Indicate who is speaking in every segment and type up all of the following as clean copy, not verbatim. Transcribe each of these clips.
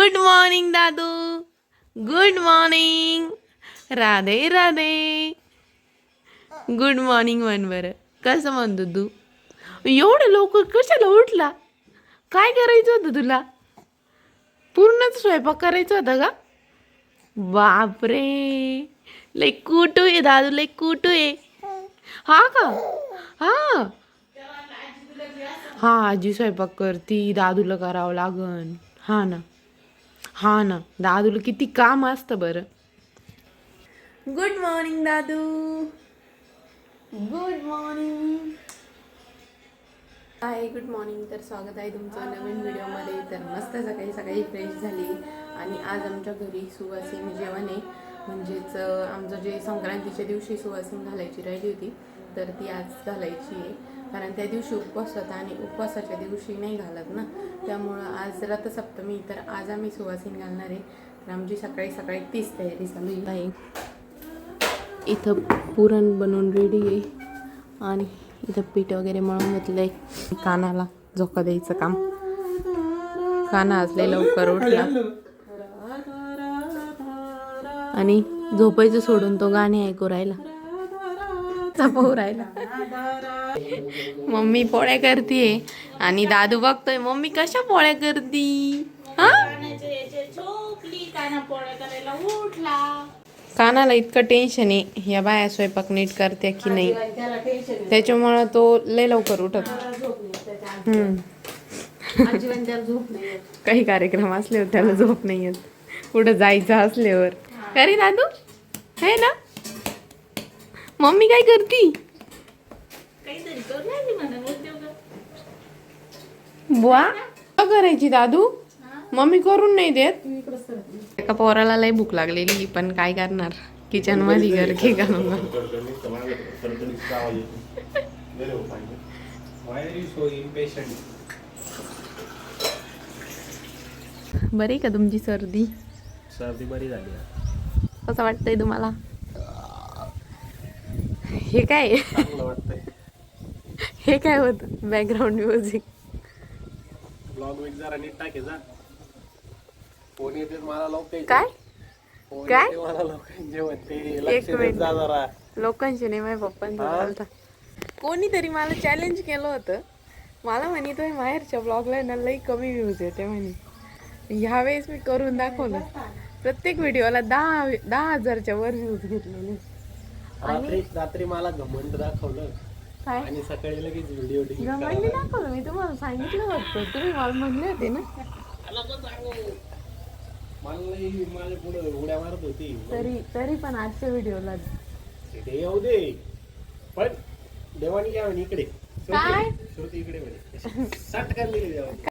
Speaker 1: Good morning दादू. Good morning. Radhe Radhe. Good morning म्हण बरं. कसं म्हणतो तू? एवढं लवकर कशाला उठला? काय करायचं होतं तुला? पूर्णच स्वयंपाक करायचा होता का? बापरे, लय कुटू आहे दादू, लय कुटू आहे. हा का? हा हा, आजी स्वयंपाक करती, दादूला करावं लागन. हा ना, हा ना, दादूला किती काम असतं बरं. गुड मॉर्निंग दादू. Good morning. Hi, good morning. तर स्वागत आहे तुमचं नवीन व्हिडिओमध्ये. तर मस्त सकाळी सकाळी फ्रेश झाली आणि आज आमच्या घरी सुवासिनी जेवण आहे. म्हणजेच आमचं जे संक्रांतीच्या दिवशी सुवासिनी घालायची राहिली होती, तर ती आज घालायची आहे. कारण त्या दिवशी उपवास होता आणि उपवासाच्या दिवशी नाही घालत ना, त्यामुळं आज रथसप्तमी, तर आज आम्ही सुवासिनी घालणार आहे. तर आमची सकाळी सकाळी तीच तयारी चालू आहे. इथं पुरण बनवून रेडी आहे आणि इथं पीठ वगैरे मळून घेतलंय. कानाला झोका द्यायचं काम. काना असले लवकर उठला आणि झोपायचं सोडून तो गाणे ऐकू राहिला, चपवू राहिला. मम्मी पोळ्या करतीये आणि दादू बघतोय मम्मी कशा पोळ्या करती. कानाला इतकं टेन्शन आहे या बाया स्वयंपाक नीट करते की नाही, त्याच्यामुळं तो लय लवकर उठत. काही कार्यक्रम असल्यावर त्याला झोप नाही येत, कुठं जायचं असल्यावर. अरे दादू है ना, मम्मी काय करती? बुवा काय करायची दादू, मम्मी करून नाही देत. एका पोराला लय भूक लागलेली, पण काय करणार, किचन मध्ये गरके घालून. बरी का तुमची सर्दी?
Speaker 2: सर्दी बरी झाली.
Speaker 1: कसं वाटतंय तुम्हाला? हे काय
Speaker 2: वाटतंय.
Speaker 1: हे काय होत बॅकग्राऊंड म्युझिक?
Speaker 2: ब्लॉग वीक जरा नीट टाके जा. फोन येते मला लोक
Speaker 1: काय काय
Speaker 2: मला लोक जेवण ते
Speaker 1: एक
Speaker 2: लक्ष देत
Speaker 1: मिनिट.
Speaker 2: जा जरा.
Speaker 1: लोकांशी नाही, माझ्या पप्पांशी बोलता. कोणीतरी मला चॅलेंज केलं होतं. मला म्हणे तुम्ही माहेरच्या ब्लॉगला ना लई कमी व्ह्यूज येते म्हणे. ह्यावेळेस मी करून दाखवलं. प्रत्येक व्हिडिओला 10,000च्या वर व्ह्यूज घेतलेले.
Speaker 2: रात्री मला घमंड दाखवलं
Speaker 1: काय
Speaker 2: आणि सकाळी लगेच व्हिडिओ
Speaker 1: घमंडी दाखवलं? मी तुम्हाला सांगितलं होतं, तुम्ही मला म्हणले होते ना.
Speaker 2: माझ्या पुढे उड्या मारत होती.
Speaker 1: तरी पण आजच्या व्हिडिओला
Speaker 2: ते येऊ दे, पण देवानी काय म्हणे इकडे
Speaker 1: काय
Speaker 2: श्रुती इकडे म्हणे सट करली देवानी.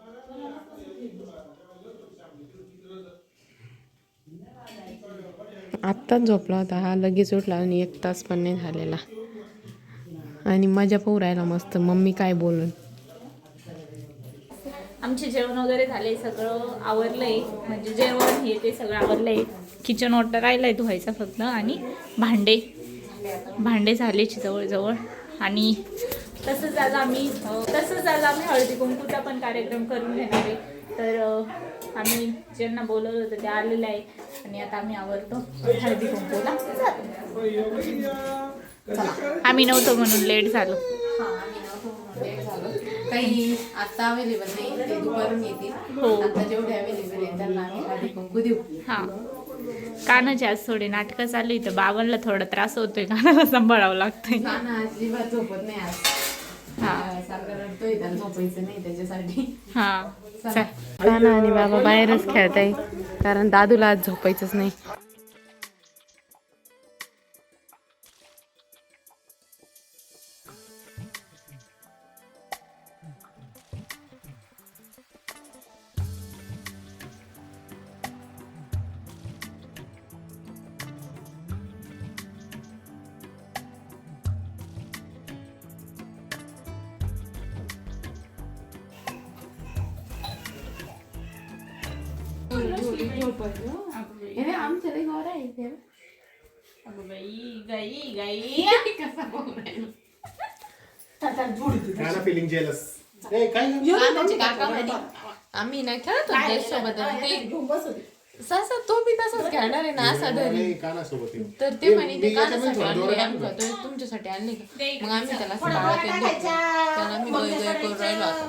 Speaker 1: आत्ताच झोपला होता हा, लगेच उठला आणि 1 तास पण नाही झालेला आणि मजा पाहू राहिला मस्त. मम्मी काय बोलून.
Speaker 3: आमचे जेवण वगैरे झाले, सगळं आवरलंय. म्हणजे जेवण हे ते सगळं आवरलंय. किचन ऑर्डर राहिलाय धुवायचा फक्त, आणि भांडे झालेच जवळजवळ. आणि तसंच आज आम्ही हळदी कुंकूचा पण कार्यक्रम करून घेणार आहे. तर आम्ही ज्यांना बोलवलं होतं ते आलेलं आहे आणि आता आम्ही आवरतो हळदी कुंकूला. आम्ही नव्हतो म्हणून लेट झालो.
Speaker 1: काही आता अवेलेबल नाही, ते दुपारून येतील. आता जेवढे अवेलेबल आहेत त्यांना आम्ही हळदी कुंकू देऊ.
Speaker 3: हां, कानाची आज थोडी नाटकं चालू आहे, तर बाबांना थोडा त्रास होतोय, कानाला सांभाळावं लागतंय.
Speaker 1: काना अजिबात झोपत नाही आज.
Speaker 3: हां
Speaker 1: सारखं रडतोय, त्याला झोपायचं नाही त्याच्यासाठी.
Speaker 3: हां,
Speaker 1: काना आणि बाबा बाहेरच खेळताय, कारण दादूला आज झोपायचंच नाही. आमच्या गोरा आहे.
Speaker 2: Feeling jealous.
Speaker 1: काका म्हणे आम्ही ना खेळत होतो सोबत ते ससा तो बी तसाच खेळणार आहे ना असा घरी
Speaker 2: कानासोबत
Speaker 1: तर ते म्हणे ते कानासाठी आणले आमच्या तो तुमच्यासाठी आणले का मग आम्ही त्याला सगळं ते देतो त्याला मी गय गय करून राहिलो आता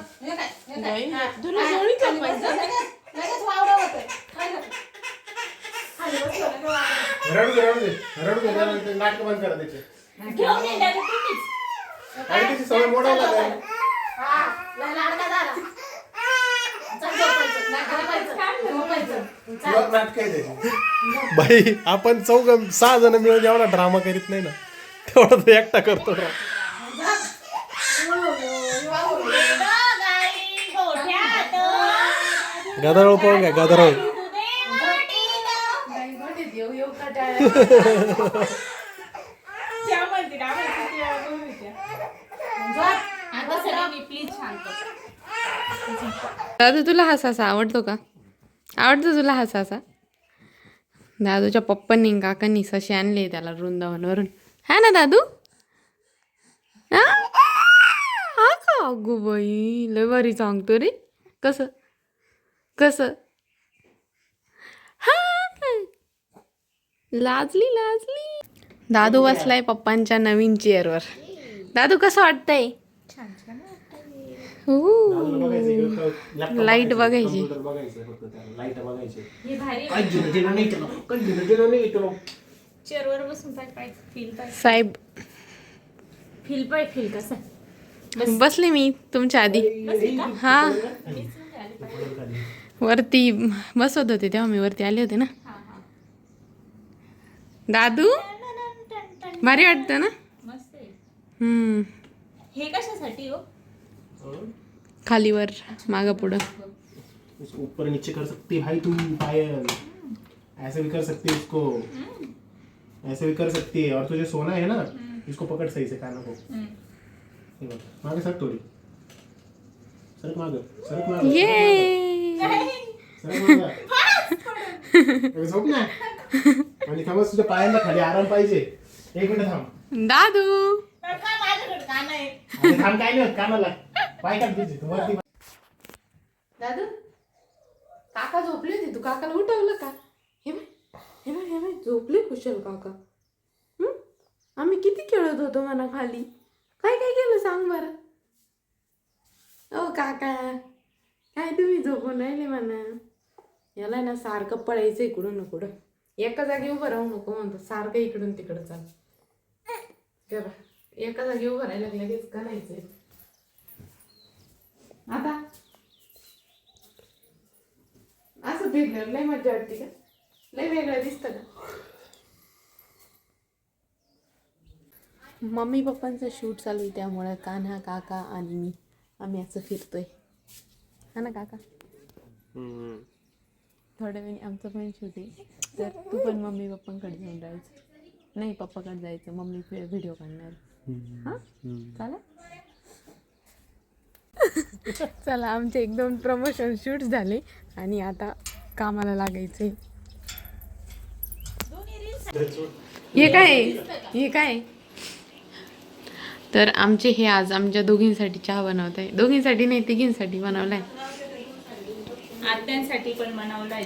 Speaker 1: गय तुला जोडी कापायचं
Speaker 2: रडू दे नाटक बंद करा त्याचे आणि त्याची सवय मोडायला लागेल. नाटक आहे त्याची. बाई आपण 6 जण मिळून जेवढा ड्रामा करीत नाही ना तेवढा तो एकटा करतो गदारोळ पाहून घ्या गदारोळ
Speaker 1: दादू तुला हसा आवडतो का आवडतो तुला हसा दादूच्या पप्पांनी काकांनी सशी आणले त्याला वृंदावनवरून हा ना दादू हा हा का अगो बाई लय भारी सांगतो रे कसं कसं हा लाजली दादू बसलाय पप्पांच्या नवीन चेअरवर दादू कसं वाटतंय लाईट बघायची
Speaker 3: चेअरवर बसून पाय फील
Speaker 1: साहेब
Speaker 3: फील कसं
Speaker 1: बसले मी तुमच्या आधी हा वरती बसवत होते तेव्हा मी वरती आले होते ना दादू भारी वाटतं ना
Speaker 3: मस्त आहे.
Speaker 1: हे
Speaker 3: कशासाठी हो
Speaker 1: खालीवर मागं पुढं
Speaker 2: ऊपर नीचे कर सकती भाई तुम पायल ऐसे भी कर सकती है इसको ऐसे भी कर सकती है और तुझे सोना है ना इसको पकड़ सही से कानों को मागे सर थोड़ी सरक मागे
Speaker 1: ये
Speaker 2: झोप ना आणि थांबस तुझ्या पायांना खाली आराम पाहिजे 1 मिनिट थांब
Speaker 1: दादू
Speaker 2: अरे थांब काय नाही कानाला पाय काढ तुझे वरती
Speaker 1: दादू काका झोपले होते तू काकाला उठवलं का हे बाय झोपले कुशल काका आम्ही किती खेळत होतो म्हणा खाली काय काय केलं सांग बरं ओ काका काय तुम्ही झोपून राहिले म्हणा याला ना सारखं पळायचं इकडून कुठं एका जागी उभं राहू नको म्हणतो सारखं इकडून तिकडं चाल तेव्हा एका जागी उभं राहायला लगेच करायचंय आता असं फिरल्यावर लय मजा वाटते का लय वेगळं दिसतं का मम्मी पप्पांचं शूट चालू आहे त्यामुळे कान्हा काका आणि मी आम्ही असं फिरतोय हा ना काका थोड्या वेळी आमचं पण शूट आहे तर तू पण मम्मी पप्पांकडे जाऊन राहायचं नाही पप्पाकडे जायचं मम्मी व्हिडिओ काढणार हां चालेल चला आमचे 1-2 प्रमोशन शूट झाले आणि आता कामाला लागायचे हे काय तर आमचे हे आज आमच्या दोघींसाठी चहा बनवत आहे दोघींसाठी नाही तिघींसाठी बनवलाय
Speaker 3: आत्यांसाठी पण बनवलाय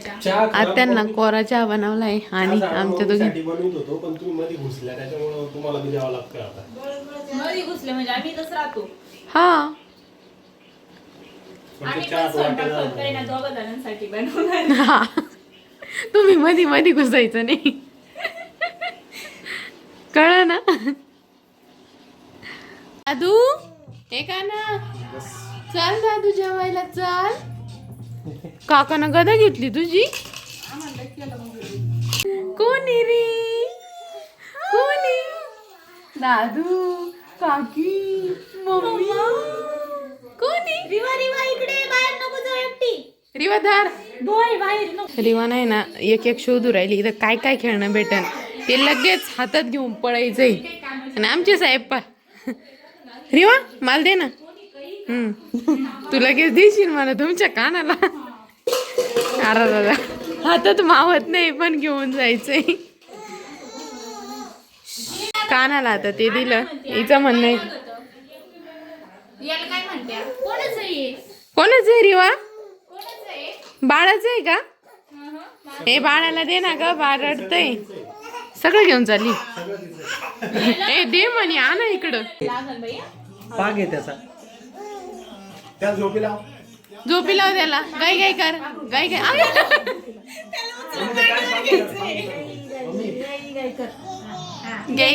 Speaker 1: आत्यांना कोरा चहा बनवलाय आणि आमच्या दोघी
Speaker 2: बनवत होतो पण तुम्ही मध्ये घुसल्या त्याच्यामुळे तुम्हाला बी द्यावं लागतं आता
Speaker 3: मध्ये घुसले म्हणजे आम्ही तसं राहतो
Speaker 1: हा
Speaker 3: आम्ही पण स्वयंपाक करतोय ना 2 जणांसाठी बनवलाय
Speaker 1: हा तुम्ही मध्ये घुसायचं नाही कळलं ना दादू हे का ना चल दादू जेवायला चल काकानं गदा घेतली तुझी कोणी रे कोणी दादू काकी मम्मी कोणी
Speaker 3: रिवा इकडे बाहेर नको जाऊ एकटी
Speaker 1: रिवा धार
Speaker 3: बोय बाहेर नको
Speaker 1: रिवा नाही ना एक शोधू राहिली इथं काय काय खेळणं भेटन ते लगेच हातात घेऊन पळायचंय आणि आमचे साहेब पा रिवा माल दे ना तू लगेच देशील मला तुमच्या कानाला अरे दादा हातात मावत नाही पण घेऊन जायचंय कानाला आता ते दिलं हिचं म्हणणं आहे
Speaker 3: याला काय म्हणते कोणच आहे
Speaker 1: कोणाच आहे रिवा
Speaker 3: कोणच
Speaker 1: बाळाचं आहे का? हे बाळाला दे ना ग, बाळ रडतंय. सगळं घेऊन चालली. ए दे म्हणे, आणा इकडं.
Speaker 3: लागल बाई.
Speaker 4: पाग आहे त्याचा.
Speaker 2: त्या झोपी लाव.
Speaker 1: झोपी लाव त्याला. गाय गाय कर, गाय गाय. गाय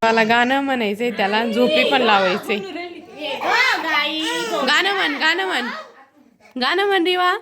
Speaker 1: मला गाणं म्हणायचंय, त्याला झोपी पण लावायचंय. गाणं म्हण, गाणं म्हण, गाणं म्हण रिवा.